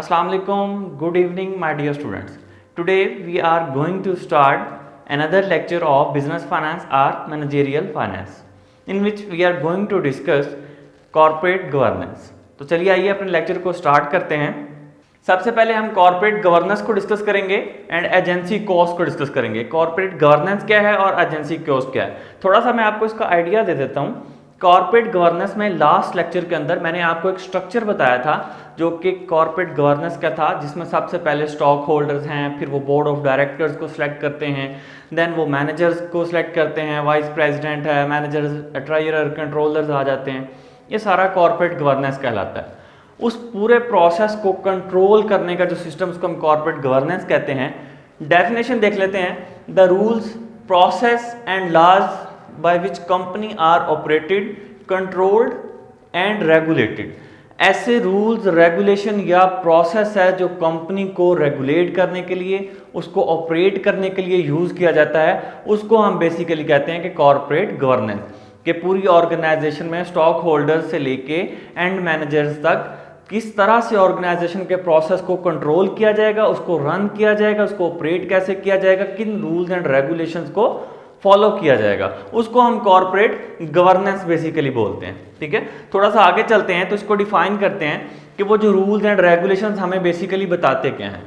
Assalamu alaikum, good evening my dear students. Today we are going to start another lecture of business finance or managerial finance in which we are going to discuss corporate governance. तो चलिए आइए अपने lecture को start करते हैं। सबसे पहले हम कॉर्पोरेट गवर्नेंस को डिस्कस करेंगे एंड एजेंसी कॉस्ट को डिस्कस करेंगे। कॉर्पोरेट गवर्नेंस क्या है और एजेंसी कॉस्ट क्या है, थोड़ा सा मैं आपको इसका आइडिया दे देता हूँ। कॉर्पोरेट गवर्नेंस में लास्ट लेक्चर के अंदर मैंने आपको एक स्ट्रक्चर बताया था जो कि कॉर्पोरेट गवर्नेंस का था, जिसमें सबसे पहले स्टॉक होल्डर्स हैं, फिर वो बोर्ड ऑफ डायरेक्टर्स को सिलेक्ट करते हैं, देन वो मैनेजर्स को सिलेक्ट करते हैं, वाइस प्रेसिडेंट है, मैनेजर्स, ट्रेजरर, कंट्रोलर्स आ जाते हैं। ये सारा कॉर्पोरेट गवर्नेंस कहलाता है। उस पूरे प्रोसेस को कंट्रोल करने का जो सिस्टम, उसको हम कॉर्पोरेट गवर्नेंस कहते हैं। डेफिनेशन देख लेते हैं। The rules, process and laws by which company are operated, controlled and regulated। ऐसे रूल्स, रेगुलेशन या प्रोसेस है जो कंपनी को रेगुलेट करने के लिए, उसको ऑपरेट करने के लिए यूज किया जाता है, उसको हम बेसिकली कहते हैं कि कॉर्पोरेट गवर्नेंस। कि पूरी ऑर्गेनाइजेशन में स्टॉक होल्डर से लेके एंड मैनेजर्स तक किस तरह से ऑर्गेनाइजेशन के प्रोसेस को कंट्रोल किया जाएगा, उसको रन किया जाएगा, उसको ऑपरेट कैसे किया जाएगा, किन रूल्स एंड रेगुलेशंस को फॉलो किया जाएगा, उसको हम कॉर्पोरेट गवर्नेंस बेसिकली बोलते हैं। ठीक है, थोड़ा सा आगे चलते हैं तो इसको डिफाइन करते हैं कि वो जो रूल्स एंड रेगुलेशंस हमें बेसिकली बताते क्या हैं।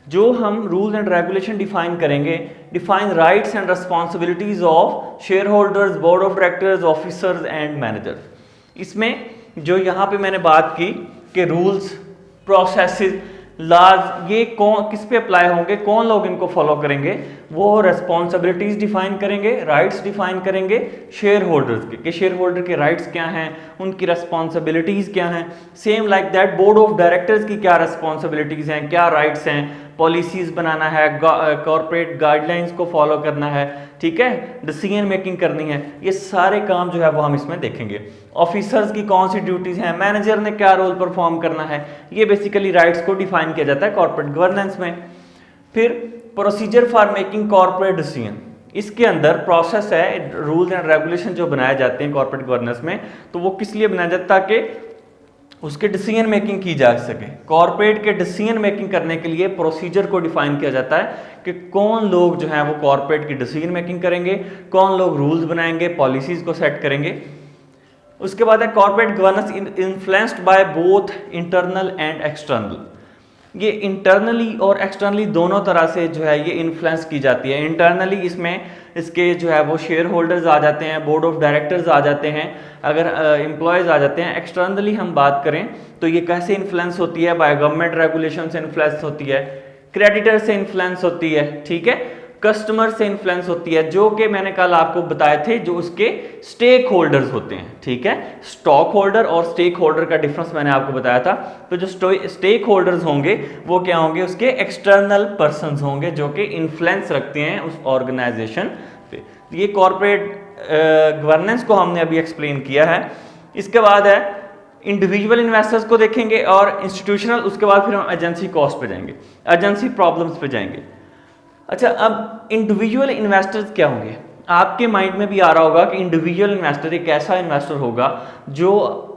जो हम रूल्स एंड रेगुलेशन डिफाइन करेंगे, define rights and responsibilities of share holders, board of directors, officers and managers. इसमें जो यहाँ पे मैंने बात की कि रूल्स, प्रोसेसेस, लॉज, ये कौन किस पे अप्लाई होंगे, कौन लोग इनको फॉलो करेंगे, वो रेस्पॉन्सिबिलिटीज डिफाइन करेंगे, राइट्स डिफाइन करेंगे शेयर होल्डर्स के, कि शेयर होल्डर के राइट्स क्या हैं, उनकी रेस्पॉन्सिबिलिटीज क्या हैं। Same like that board of directors की क्या रेस्पॉन्सिबिलिटीज हैं, क्या राइट्स हैं, पॉलिसीज बनाना है, कॉर्पोरेट गाइडलाइंस को फॉलो करना है, ठीक है, डिसीजन मेकिंग करनी है, ये सारे काम जो है वो हम इसमें देखेंगे। ऑफिसर्स की कौन सी ड्यूटीज हैं, मैनेजर ने क्या रोल परफॉर्म करना है, ये बेसिकली राइट्स को डिफाइन किया जाता है कॉर्पोरेट गवर्नेंस में। फिर procedure for making corporate decision, इसके अंदर प्रोसेस है, रूल्स एंड रेगुलेशन जो बनाए जाते हैं कॉर्पोरेट गवर्नेंस में, तो वो किस लिए बनाया जाता है ताकि उसके डिसीजन मेकिंग की जा सके। कॉर्पोरेट के डिसीजन मेकिंग करने के लिए प्रोसीजर को डिफाइन किया जाता है कि कौन लोग जो हैं वो कॉर्पोरेट की डिसीजन मेकिंग करेंगे, कौन लोग रूल्स बनाएंगे, पॉलिसीज को सेट करेंगे। उसके बाद है corporate governance influenced by both internal and external. ये इंटरनली और एक्सटर्नली दोनों तरह से जो है ये इन्फ्लुएंस की जाती है। इंटरनली इसमें इसके जो है वो शेयर होल्डर्स आ जाते हैं, बोर्ड ऑफ डायरेक्टर्स आ जाते हैं, अगर एम्प्लॉयज़ आ जाते हैं। एक्सटर्नली हम बात करें तो ये कैसे इन्फ्लुएंस होती है, बाय गवर्नमेंट रेगुलेशन से इन्फ्लुएंस होती है, क्रेडिटर से इन्फ्लुएंस होती है, ठीक है, कस्टमर से इन्फ्लुएंस होती है, जो कि मैंने कल आपको बताए थे जो उसके स्टेक होल्डर्स होते हैं। ठीक है, स्टॉक होल्डर और स्टेक होल्डर का डिफरेंस मैंने आपको बताया था। तो जो स्टेक होल्डर्स होंगे वो क्या होंगे, उसके एक्सटर्नल पर्संस होंगे जो कि इन्फ्लुएंस रखते हैं उस ऑर्गेनाइजेशन पे। ये कॉर्पोरेट गवर्नेंस को हमने अभी एक्सप्लेन किया है। इसके बाद है इंडिविजुअल इन्वेस्टर्स को देखेंगे और इंस्टीट्यूशनल, उसके बाद फिर हम एजेंसी कॉस्ट पे जाएंगे, एजेंसी प्रॉब्लम्स पे जाएंगे। अच्छा, अब इंडिविजुअल इन्वेस्टर्स क्या होंगे, आपके माइंड में भी आ रहा होगा कि इंडिविजुअल इन्वेस्टर एक ऐसा इन्वेस्टर होगा जो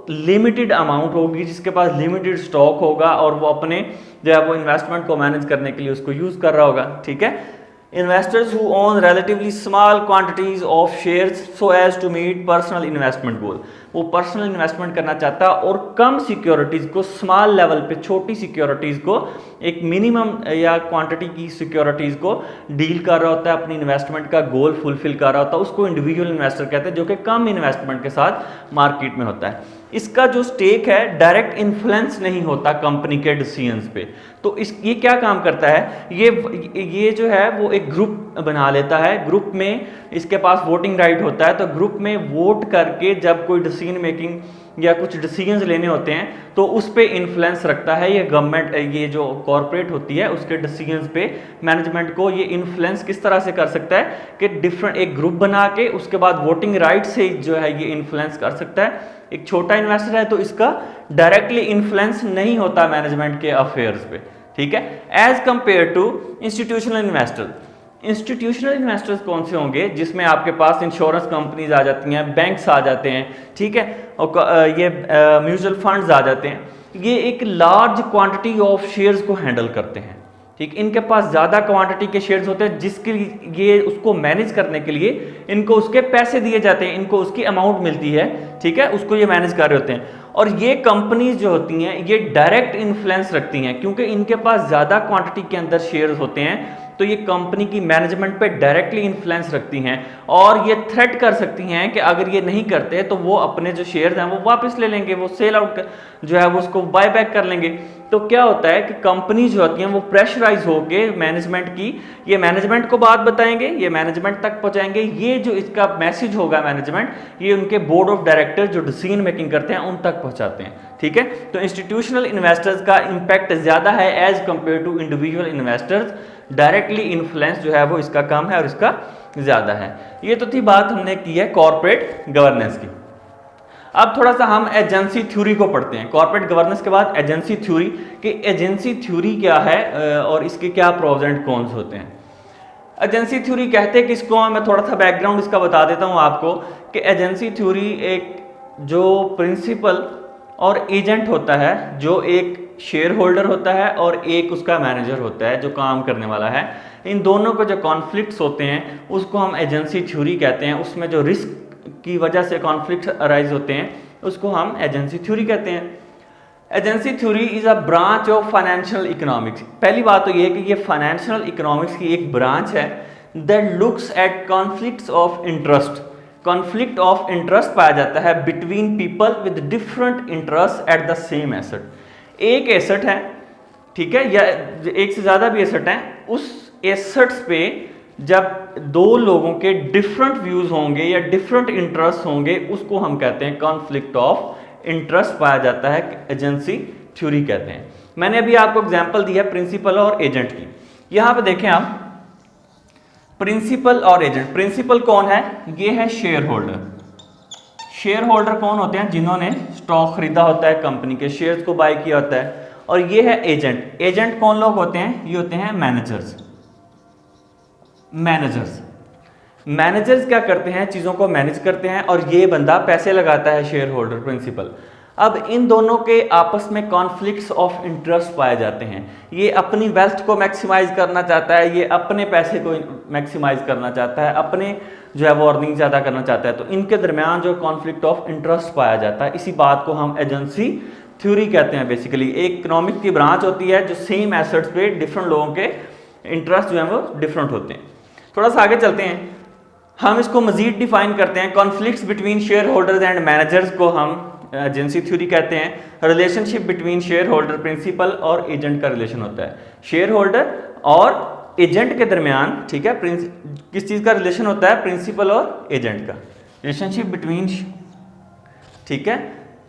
लिमिटेड अमाउंट होगी, जिसके पास लिमिटेड स्टॉक होगा और वो अपने जो है वो इन्वेस्टमेंट को मैनेज करने के लिए उसको यूज कर रहा होगा। ठीक है, investors who own relatively small quantities of shares so as to meet personal investment goal। वो पर्सनल इन्वेस्टमेंट करना चाहता है और कम सिक्योरिटीज को, स्मॉल लेवल पे छोटी सिक्योरिटीज को, एक मिनिमम या क्वांटिटी की सिक्योरिटीज को डील कर रहा होता है, अपनी इन्वेस्टमेंट का गोल फुलफिल कर रहा होता है, उसको इंडिविजुअल इन्वेस्टर कहते हैं, जो कि कम इन्वेस्टमेंट के साथ मार्केट में होता है। इसका जो स्टेक है डायरेक्ट इन्फ्लुएंस नहीं होता कंपनी के डिसीजंस पे। तो ये क्या काम करता है, ये जो है वो एक ग्रुप बना लेता है, ग्रुप में इसके पास वोटिंग राइट होता है, तो ग्रुप में वोट करके जब कोई डिसीजन मेकिंग या कुछ डिसीजंस लेने होते हैं तो उस पे इन्फ्लुएंस रखता है ये गवर्नमेंट, ये जो कॉर्पोरेट होती है उसके डिसीजंस पे मैनेजमेंट को ये इन्फ्लुएंस किस तरह से कर सकता है कि डिफरेंट एक ग्रुप बना के उसके बाद वोटिंग राइट से जो है ये इन्फ्लुएंस कर सकता है। एक छोटा इन्वेस्टर है तो इसका डायरेक्टली इन्फ्लुएंस नहीं होता मैनेजमेंट के अफेयर्स पे। ठीक है, as compare to institutional investor. Institutional investors कौन से होंगे, जिसमें आपके पास इंश्योरेंस कंपनीज आ जाती हैं, बैंक्स आ जाते हैं, ठीक है, और ये म्यूचुअल फंड्स आ जाते हैं। ये एक लार्ज क्वांटिटी ऑफ शेयर्स को हैंडल करते हैं। ठीक, इनके पास ज़्यादा क्वांटिटी के शेयर्स होते हैं, जिसके ये उसको मैनेज करने के लिए इनको उसके पैसे दिए जाते हैं, इनको उसकी अमाउंट मिलती है। ठीक है, उसको ये मैनेज कर रहे होते हैं। और ये कंपनीज जो होती हैं ये डायरेक्ट इन्फ्लुएंस रखती हैं, क्योंकि इनके पास ज़्यादा क्वांटिटी के अंदर शेयर्स होते हैं, तो ये कंपनी की मैनेजमेंट पे डायरेक्टली इन्फ्लुएंस रखती हैं और ये थ्रेट कर सकती हैं कि अगर ये नहीं करते तो वो अपने जो शेयर्स हैं वो वापस ले लेंगे, वो सेल आउट जो है वो उसको बाय बैक कर लेंगे। तो क्या होता है कि कंपनी जो होती हैं वो प्रेशराइज होके मैनेजमेंट की, ये मैनेजमेंट को बात बताएंगे, ये मैनेजमेंट तक पहुंचाएंगे, ये जो इसका मैसेज होगा मैनेजमेंट ये उनके बोर्ड ऑफ डायरेक्टर जो डिसीजन मेकिंग करते हैं उन तक पहुंचाते हैं। ठीक है, तो इंस्टीट्यूशनल इन्वेस्टर्स का इंपैक्ट ज्यादा है as compare to individual investors. Directly influence जो है वो इसका कम है और इसका ज्यादा है। ये तो थी बात हमने की है कॉर्पोरेट गवर्नेंस की। अब थोड़ा सा हम एजेंसी थ्योरी को पढ़ते हैं। कॉर्पोरेट गवर्नेंस के बाद एजेंसी थ्योरी, कि एजेंसी थ्योरी क्या है और इसके क्या प्रोज एंड कॉन्स होते हैं। एजेंसी थ्योरी कहते हैं किसको, मैं थोड़ा सा बैकग्राउंड इसका बता देता हूं आपको कि एजेंसी थ्योरी एक जो प्रिंसिपल और एजेंट होता है, जो एक शेयर होल्डर होता है और एक उसका मैनेजर होता है जो काम करने वाला है, इन दोनों को जो कॉन्फ्लिक्ट्स होते हैं उसको हम एजेंसी थ्योरी कहते हैं। उसमें जो रिस्क की वजह से कॉन्फ्लिक्ट अराइज होते हैं उसको हम एजेंसी थ्योरी कहते हैं। Agency theory is a branch of financial economics. पहली बात तो ये है कि ये फाइनेंशियल इकोनॉमिक्स की एक ब्रांच है that looks at conflicts of interest. Conflict of interest पाया जाता है between people with different interest at the same asset. एक एसेट है, ठीक है, या एक से ज्यादा भी एसेट है, उस एसेट्स पे जब दो लोगों के डिफरेंट व्यूज होंगे या डिफरेंट इंटरेस्ट होंगे उसको हम कहते हैं कॉन्फ्लिक्ट ऑफ इंटरेस्ट पाया जाता है, एजेंसी थ्योरी कहते हैं। मैंने अभी आपको एग्जांपल दिया प्रिंसिपल और एजेंट की। यहां पे देखें आप, प्रिंसिपल और एजेंट। प्रिंसिपल कौन है, ये है शेयर होल्डर। शेयर होल्डर कौन होते हैं, जिन्होंने स्टॉक खरीदा होता है, कंपनी के शेयर्स को बाय किया होता है। और ये है एजेंट। एजेंट कौन लोग होते हैं, ये होते हैं मैनेजर्स। मैनेजर्स क्या करते हैं, चीजों को मैनेज करते हैं और ये बंदा पैसे लगाता है, शेयर होल्डर प्रिंसिपल। अब इन दोनों के आपस में कॉन्फ्लिक्ट्स ऑफ इंटरेस्ट पाए जाते हैं। ये अपनी वेल्थ को मैक्सिमाइज करना चाहता है, ये अपने पैसे को मैक्सिमाइज करना चाहता है, अपने जो है वो अर्निंग ज्यादा करना चाहता है। तो इनके दरमियान जो कॉन्फ्लिक्ट ऑफ इंटरेस्ट पाया जाता है, इसी बात को हम एजेंसी थ्योरी कहते हैं। बेसिकली एक इकोनॉमिक की ब्रांच होती है जो सेम एसेट्स पे डिफरेंट लोगों के इंटरेस्ट जो है वो डिफरेंट होते हैं। थोड़ा सा आगे चलते हैं, हम इसको मजीद डिफाइन करते हैं। Conflicts between share holders and managers को हम एजेंसी थ्योरी कहते हैं। Relationship between share holder, principal और एजेंट का रिलेशन होता है। शेयर होल्डर और एजेंट के दरमियान, ठीक है, किस चीज का रिलेशन होता है, प्रिंसिपल और एजेंट का रिलेशनशिप बिटवीन, ठीक है,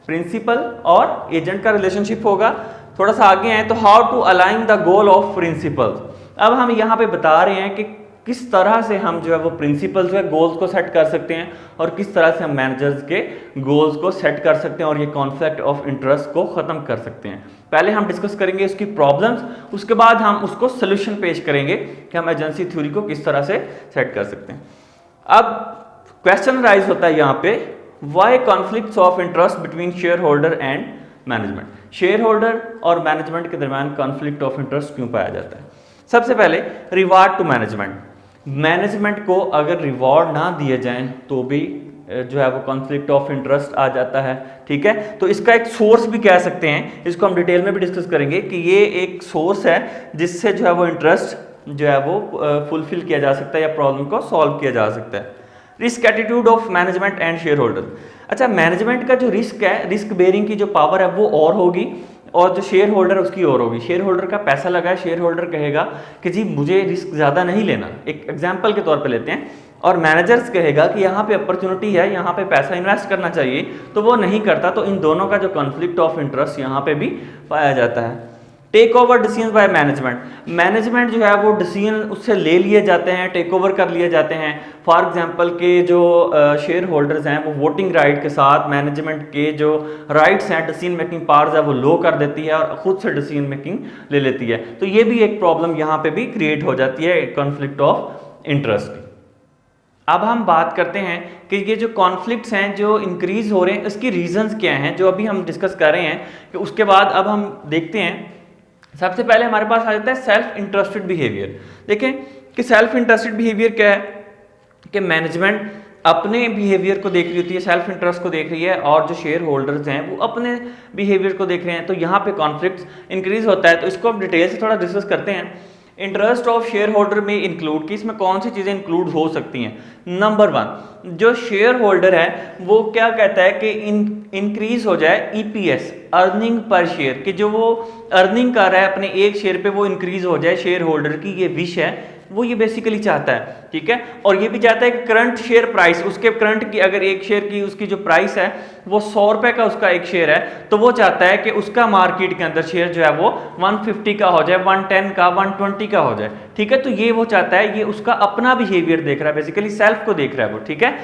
प्रिंसिपल और एजेंट का रिलेशनशिप होगा। थोड़ा सा आगे आए तो how to align the goal of principal. अब हम यहाँ पे बता रहे हैं कि किस तरह से हम जो है वो प्रिंसिपल जो है गोल्स को सेट कर सकते हैं और किस तरह से हम मैनेजर्स के गोल्स को सेट कर सकते हैं और ये कॉन्फ्लिक्ट ऑफ इंटरेस्ट को खत्म कर सकते हैं। पहले हम डिस्कस करेंगे उसकी प्रॉब्लम्स, उसके बाद हम उसको सोल्यूशन पेश करेंगे कि हम एजेंसी थ्योरी को किस तरह से सेट कर सकते हैं। अब क्वेश्चन राइज होता है यहाँ पे, why conflicts of interest between share holder and management. Share holder और मैनेजमेंट के दरमियान कॉन्फ्लिक्ट ऑफ इंटरेस्ट क्यों पाया जाता है। सबसे पहले रिवार्ड टू मैनेजमेंट। मैनेजमेंट को अगर रिवॉर्ड ना दिए जाएं तो भी जो है वो कॉन्फ्लिक्ट ऑफ इंटरेस्ट आ जाता है। ठीक है, तो इसका एक सोर्स भी कह सकते हैं, इसको हम डिटेल में भी डिस्कस करेंगे कि ये एक सोर्स है जिससे जो है वो इंटरेस्ट जो है वो फुलफिल किया जा सकता है या प्रॉब्लम को सॉल्व किया जा सकता है। Risk attitude of management and share holder. अच्छा, मैनेजमेंट का जो रिस्क है, रिस्क बेयरिंग की जो पावर है वो और होगी और जो शेयर होल्डर है उसकी और होगी। शेयर होल्डर का पैसा लगा है, शेयर होल्डर कहेगा कि जी मुझे रिस्क ज़्यादा नहीं लेना, एक एग्जांपल के तौर पे लेते हैं, और मैनेजर्स कहेगा कि यहाँ पे अपॉर्चुनिटी है, यहाँ पे पैसा इन्वेस्ट करना चाहिए, तो वो नहीं करता। तो इन दोनों का जो कॉन्फ्लिक्ट ऑफ इंटरेस्ट यहाँ पे भी पाया जाता है। Take over decision by management. Management जो है वो डिसीजन उससे ले लिए जाते हैं, टेक ओवर कर लिए जाते हैं। फॉर एग्जांपल के जो शेयर होल्डर्स हैं वो वोटिंग राइट के साथ मैनेजमेंट के जो राइट्स हैं, डिसीजन मेकिंग पावर्स है वो लो कर देती है और खुद से डिसीजन मेकिंग ले लेती है। तो ये भी एक प्रॉब्लम यहाँ पे भी क्रिएट हो जाती है कॉन्फ्लिक्ट ऑफ इंटरेस्ट की। अब हम बात करते हैं कि ये जो कॉन्फ्लिक्ट्स हैं जो इंक्रीज हो रहे हैं इसकी रीजंस क्या हैं, जो अभी हम डिस्कस कर रहे हैं। कि उसके बाद अब हम देखते हैं, सबसे पहले हमारे पास आ जाता है सेल्फ इंटरेस्टेड बिहेवियर। देखें कि सेल्फ इंटरेस्टेड बिहेवियर क्या है, कि मैनेजमेंट अपने बिहेवियर को देख रही होती है, सेल्फ इंटरेस्ट को देख रही है, और जो शेयर होल्डर्स हैं वो अपने बिहेवियर को देख रहे हैं। तो यहाँ पे कॉन्फ्लिक्ट इंक्रीज होता है। तो इसको हम डिटेल से थोड़ा डिस्कस करते हैं। इंटरेस्ट ऑफ शेयर होल्डर में इंक्लूड, कि इसमें कौन सी चीज़ें इंक्लूड हो सकती हैं। नंबर 1, जो शेयर होल्डर है वो क्या कहता है कि इंक्रीज हो जाए ईपीएस, अर्निंग पर शेयर, कि जो वो अर्निंग कर रहा है अपने एक शेयर पे वो इंक्रीज हो जाए। शेयर होल्डर की ये विश है, वो ये बेसिकली चाहता है, ठीक है। और ये भी चाहता है कि करंट शेयर प्राइस, उसके करंट की अगर एक शेयर की उसकी जो प्राइस है वो 100 रुपए का उसका एक शेयर है, तो वो चाहता है कि उसका मार्केट के अंदर शेयर जो है वो 150 का हो जाए, 110 का, 120 का हो जाए, ठीक है। तो ये वो चाहता है, ये उसका अपना बिहेवियर देख रहा है, बेसिकली सेल्फ को देख रहा है वो, ठीक है।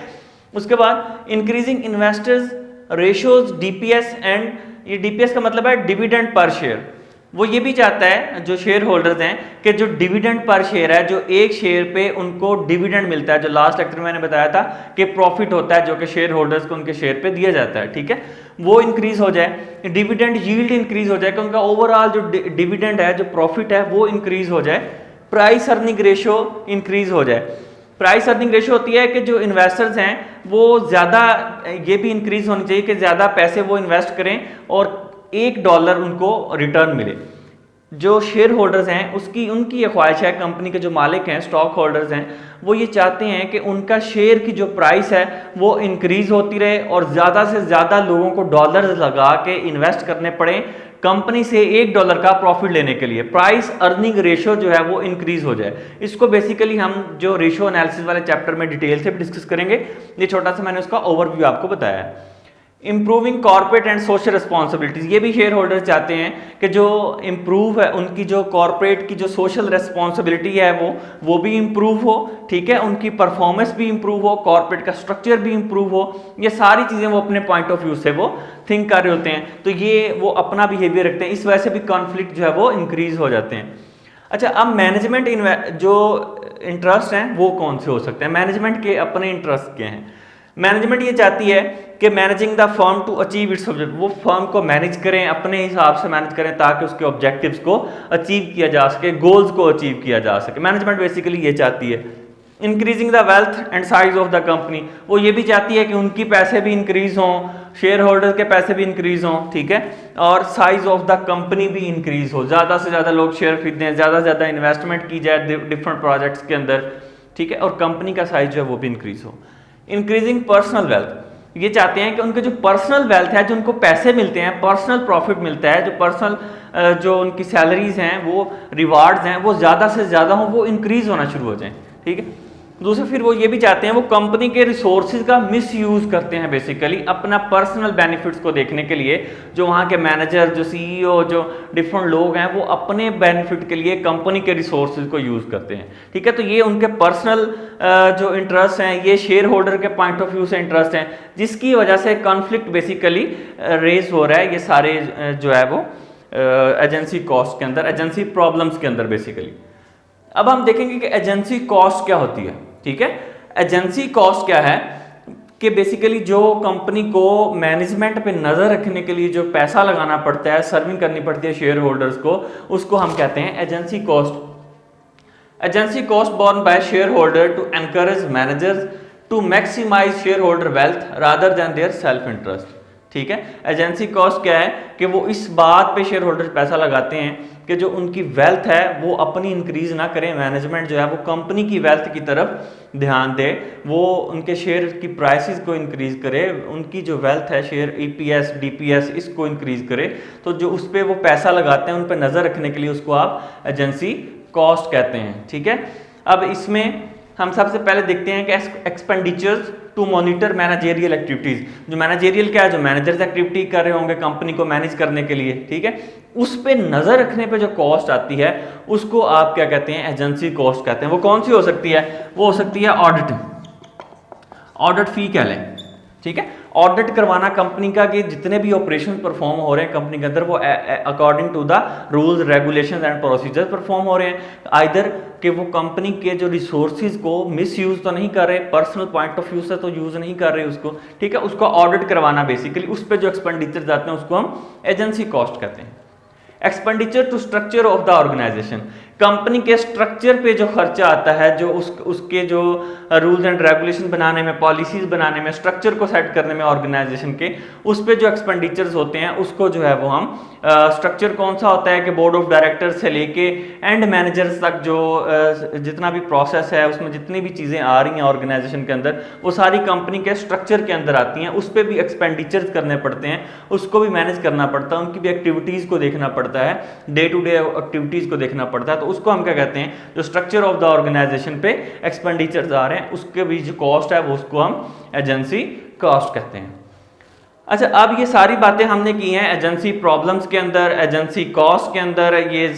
उसके बाद increasing investors ratios DPS, and ये डीपीएस का मतलब है डिविडेंड पर शेयर। वो ये भी चाहता है जो शेयर होल्डर्स हैं कि जो डिविडेंड पर शेयर है, जो एक शेयर पे उनको डिविडेंड मिलता है, जो लास्ट लेक्चर में मैंने बताया था कि प्रॉफिट होता है जो कि शेयर होल्डर्स को उनके शेयर पे दिया जाता है, ठीक है, वो इंक्रीज हो जाए। डिविडेंड यील्ड इंक्रीज हो जाए, कि उनका ओवरऑल जो डिविडेंड है, जो प्रॉफिट है वो इंक्रीज हो जाए। प्राइस अर्निंग रेशियो इंक्रीज हो जाए। प्राइस अर्निंग रेशियो होती है कि जो इन्वेस्टर्स हैं वो ज़्यादा, ये भी इंक्रीज होनी चाहिए कि ज़्यादा पैसे वो इन्वेस्ट करें और $1 उनको रिटर्न मिले। जो शेयर होल्डर्स हैं उसकी उनकी ये ख्वाहिश है, कंपनी के जो मालिक हैं, स्टॉक होल्डर्स हैं, वो ये चाहते हैं कि उनका शेयर की जो प्राइस है वो इंक्रीज होती रहे और ज़्यादा से ज़्यादा लोगों को डॉलर्स लगा के इन्वेस्ट करने पड़े कंपनी से $1 का प्रॉफिट लेने के लिए। प्राइस अर्निंग रेशियो जो है वो इंक्रीज हो जाए। इसको बेसिकली हम जो रेशियो एनालिसिस वाले चैप्टर में डिटेल से भी डिस्कस करेंगे। ये छोटा सा मैंने उसका ओवरव्यू आपको बताया है। Improving corporate and social responsibilities, ये भी शेयर होल्डर चाहते हैं कि जो इम्प्रूव है उनकी जो कॉर्पोरेट की जो सोशल रिस्पॉन्सिबिलिटी है वो भी इम्प्रूव हो, ठीक है, उनकी परफॉर्मेंस भी इम्प्रूव हो, कॉर्पोरेट का स्ट्रक्चर भी इम्प्रूव हो। ये सारी चीज़ें वो अपने पॉइंट ऑफ व्यू से वो थिंक कर रहे होते हैं। तो ये वो अपना बिहेवियर रखते हैं, इस वजह से भी कॉन्फ्लिक्ट जो है वो इंक्रीज हो जाते हैं। अच्छा, अब मैनेजमेंट जो इंटरेस्ट हैं वो कौन से हो सकते हैं। मैनेजमेंट के अपने इंटरेस्ट क्या हैं। मैनेजमेंट ये चाहती है कि managing the firm to achieve its objective, वो फर्म को मैनेज करें, अपने हिसाब से मैनेज करें ताकि उसके ऑब्जेक्टिव्स को अचीव किया जा सके, गोल्स को अचीव किया जा सके। मैनेजमेंट बेसिकली ये चाहती है। Increasing the wealth and size of the company, वो ये भी चाहती है कि उनकी पैसे भी इंक्रीज हों, शेयर होल्डर के पैसे भी इंक्रीज हों, ठीक है, और साइज ऑफ द कंपनी भी इंक्रीज हो, ज़्यादा से ज़्यादा लोग शेयर खरीदें, ज़्यादा से ज़्यादा इन्वेस्टमेंट की जाए डिफरेंट प्रोजेक्ट्स के अंदर, ठीक है, और कंपनी का साइज जो है वो भी इंक्रीज हो। इंक्रीजिंग पर्सनल वेल्थ, ये चाहते हैं कि उनके जो पर्सनल वेल्थ है, जो उनको पैसे मिलते हैं, पर्सनल प्रॉफिट मिलता है, जो पर्सनल जो उनकी सैलरीज हैं, वो रिवार्ड्स हैं, वो ज़्यादा से ज़्यादा हो, वो इंक्रीज होना शुरू हो जाएं, ठीक है। दूसरा फिर वो ये भी चाहते हैं वो कंपनी के रिसोर्सेज का मिस यूज़ करते हैं, बेसिकली अपना पर्सनल बेनिफिट्स को देखने के लिए। जो वहाँ के मैनेजर, जो सीईओ, जो डिफरेंट लोग हैं, वो अपने बेनिफिट के लिए कंपनी के रिसोर्सेज को यूज़ करते हैं, ठीक है। तो ये उनके पर्सनल जो इंटरेस्ट हैं, ये शेयर होल्डर के पॉइंट ऑफ व्यू से इंटरेस्ट हैं, जिसकी वजह से कॉन्फ्लिक्ट बेसिकली रेज हो रहा है। ये सारे जो है वो एजेंसी कॉस्ट के अंदर, एजेंसी प्रॉब्लम्स के अंदर बेसिकली। अब हम देखेंगे कि एजेंसी कॉस्ट क्या होती है, ठीक है। एजेंसी कॉस्ट क्या है कि बेसिकली जो कंपनी को मैनेजमेंट पे नजर रखने के लिए जो पैसा लगाना पड़ता है, सर्विंग करनी पड़ती है शेयर होल्डर्स को, उसको हम कहते हैं agency cost. Agency cost borne by share holder to encourage managers to maximise share holder wealth rather than their self interest, ठीक है। एजेंसी कॉस्ट क्या है कि वो इस बात पे शेयर होल्डर पैसा लगाते हैं कि जो उनकी वेल्थ है वो अपनी इंक्रीज ना करें, मैनेजमेंट जो है वो कंपनी की वेल्थ की तरफ ध्यान दे, वो उनके शेयर की प्राइसेस को इंक्रीज करे, उनकी जो वेल्थ है, शेयर ईपीएस, डीपीएस, इसको इंक्रीज करे। तो जो उस पर वो पैसा लगाते हैं, उन पर नज़र रखने के लिए उसको आप एजेंसी कॉस्ट कहते हैं, ठीक है। अब इसमें हम सबसे पहले देखते हैं कि expenditures to monitor managerial activities. जो मैनेजेरियल क्या है, जो मैनेजर्स एक्टिविटी कर रहे होंगे कंपनी को मैनेज करने के लिए, ठीक है, उस पे नजर रखने पे जो कॉस्ट आती है उसको आप क्या कहते हैं, एजेंसी कॉस्ट कहते हैं। वो कौन सी हो सकती है, वो हो सकती है ऑडिट, ऑडिट फी कह लें, ठीक है। ऑडिट करवाना कंपनी का कि जितने भी ऑपरेशन परफॉर्म हो रहे हैं कंपनी के अंदर वो according to the rules regulations and procedure perform हो रहे हैं, आइदर कि वो कंपनी के जो रिसोर्सेज को मिस यूज तो नहीं कर रहे, पर्सनल पॉइंट ऑफ व्यू से तो यूज नहीं कर रहे उसको, ठीक है। उसको ऑडिट करवाना बेसिकली, उस पर जो एक्सपेंडिचर जाते हैं उसको हम एजेंसी कॉस्ट कहते हैं। Expenditure to structure of the organisation, company के स्ट्रक्चर पे जो खर्चा आता है, जो उसके जो रूल्स एंड रेगुलेशन बनाने में, पॉलिसीज बनाने में, स्ट्रक्चर को सेट करने में ऑर्गेनाइजेशन के, उस पे जो एक्सपेंडिचर्स होते हैं उसको जो है वो हम स्ट्रक्चर कौन सा होता है कि बोर्ड ऑफ डायरेक्टर से लेके एंड मैनेजर्स तक जो जितना भी प्रोसेस है उसमें जितनी भी चीज़ें आ रही हैं ऑर्गेनाइजेशन के अंदर वो सारी कंपनी के स्ट्रक्चर के अंदर आती हैं, उस पर भी एक्सपेंडिचर्स करने पड़ते हैं, उसको भी मैनेज करना पड़ता है, उनकी भी एक्टिविटीज़ को देखना पड़ता है, डे टू डे एक्टिविटीज़ को देखना पड़ता है। तो उसको हम क्या कहते हैं, जो स्ट्रक्चर ऑफ द ऑर्गेनाइजेशन पे एक्सपेंडिचर्स आ रहे हैं उसके भी जो कॉस्ट है वो उसको हम एजेंसी कॉस्ट कहते हैं। अच्छा, अब ये सारी बातें हमने की हैं एजेंसी प्रॉब्लम्स के अंदर, एजेंसी कॉस्ट के अंदर, ये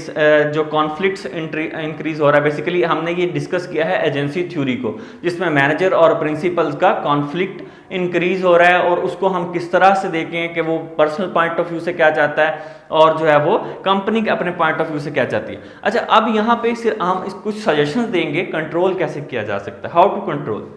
जो कॉन्फ्लिक्ट्स इंक्रीज हो रहा है, बेसिकली हमने ये डिस्कस किया है एजेंसी थ्योरी को, जिसमें मैनेजर और प्रिंसिपल्स का कॉन्फ्लिक्ट इंक्रीज हो रहा है और उसको हम किस तरह से देखें कि वो पर्सनल पॉइंट ऑफ व्यू से क्या चाहता है और जो है वो कंपनी के अपने पॉइंट ऑफ व्यू से क्या चाहती है। अच्छा, अब यहाँ पे सिर्फ हम कुछ सजेशंस देंगे कंट्रोल कैसे किया जा सकता है, how to control.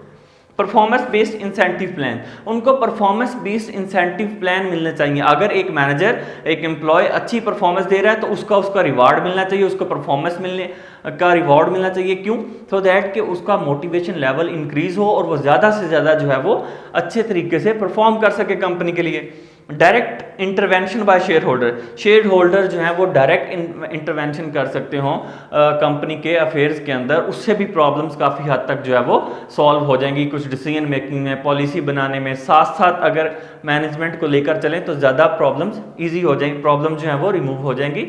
Performance based incentive plan, उनको परफॉर्मेंस बेस्ड इंसेंटिव प्लान मिलने चाहिए। अगर एक मैनेजर, एक एम्प्लॉय अच्छी परफॉर्मेंस दे रहा है तो उसका रिवार्ड मिलना चाहिए, उसको परफॉर्मेंस मिलने का रिवॉर्ड मिलना चाहिए। क्यों? सो दैट कि उसका मोटिवेशन लेवल इंक्रीज हो और वो ज़्यादा से ज़्यादा जो है वो अच्छे तरीके से परफॉर्म कर सके कंपनी के लिए। Direct intervention bye share holder, share holder जो है वो डायरेक्ट इंटरवेंशन कर सकते हो कंपनी के अफेयर्स के अंदर, उससे भी प्रॉब्लम्स काफ़ी हद तक जो है वो सॉल्व हो जाएंगी, कुछ डिसीजन मेकिंग में, पॉलिसी बनाने में, साथ साथ अगर मैनेजमेंट को लेकर चलें तो ज़्यादा प्रॉब्लम्स ईजी हो जाएंगी, प्रॉब्लम जो है वो रिमूव हो जाएंगी।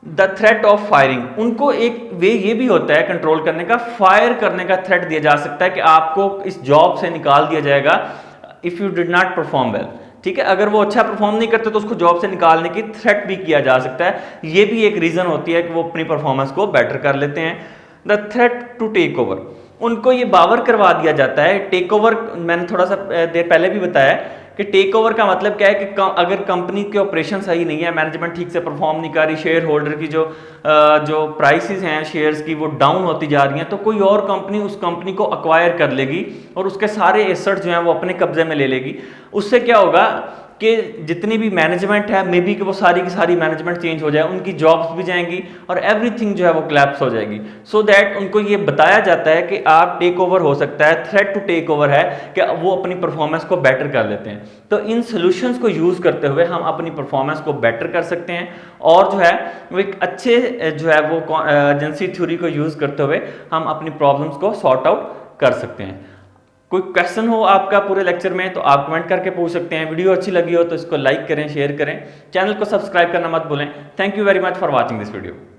द थ्रेट ऑफ फायरिंग, उनको एक वे ये भी होता है कंट्रोल करने का, फायर करने का थ्रेट दिया जा सकता है कि आपको इस जॉब से निकाल दिया जाएगा if you did not perform well, ठीक है। अगर वो अच्छा परफॉर्म नहीं करते तो उसको जॉब से निकालने की थ्रेट भी किया जा सकता है, ये भी एक रीज़न होती है कि वो अपनी परफॉर्मेंस को बेटर कर लेते हैं। The threat to take over, उनको ये बावर करवा दिया जाता है। टेक ओवर मैंने थोड़ा सा देर पहले भी बताया कि टेक ओवर का मतलब क्या है कि अगर कंपनी के ऑपरेशन सही नहीं है, मैनेजमेंट ठीक से परफॉर्म नहीं कर रही, शेयर होल्डर की जो प्राइसेस हैं शेयर्स की वो डाउन होती जा रही हैं, तो कोई और कंपनी उस कंपनी को अक्वायर कर लेगी और उसके सारे एसेट्स जो हैं वो अपने कब्जे में ले लेगी। उससे क्या होगा कि जितनी भी मैनेजमेंट है मे बी कि वो सारी की सारी मैनेजमेंट चेंज हो जाए, उनकी जॉब्स भी जाएंगी और एवरीथिंग जो है वो क्लैप्स हो जाएगी। सो दैट उनको ये बताया जाता है कि आप टेक ओवर हो सकता है, थ्रेट टू टेक ओवर है कि वो अपनी परफॉर्मेंस को बेटर कर लेते हैं। तो इन सोल्यूशंस को यूज़ करते हुए हम अपनी परफॉर्मेंस को बेटर कर सकते हैं और जो है वो एक अच्छे जो है वो एजेंसी थ्योरी को यूज़ करते हुए हम अपनी प्रॉब्लम्स को सॉर्ट आउट कर सकते हैं। कोई क्वेश्चन हो आपका पूरे लेक्चर में तो आप कमेंट करके पूछ सकते हैं। वीडियो अच्छी लगी हो तो इसको लाइक करें, शेयर करें, चैनल को सब्सक्राइब करना मत भूलें। Thank you very much for watching this video.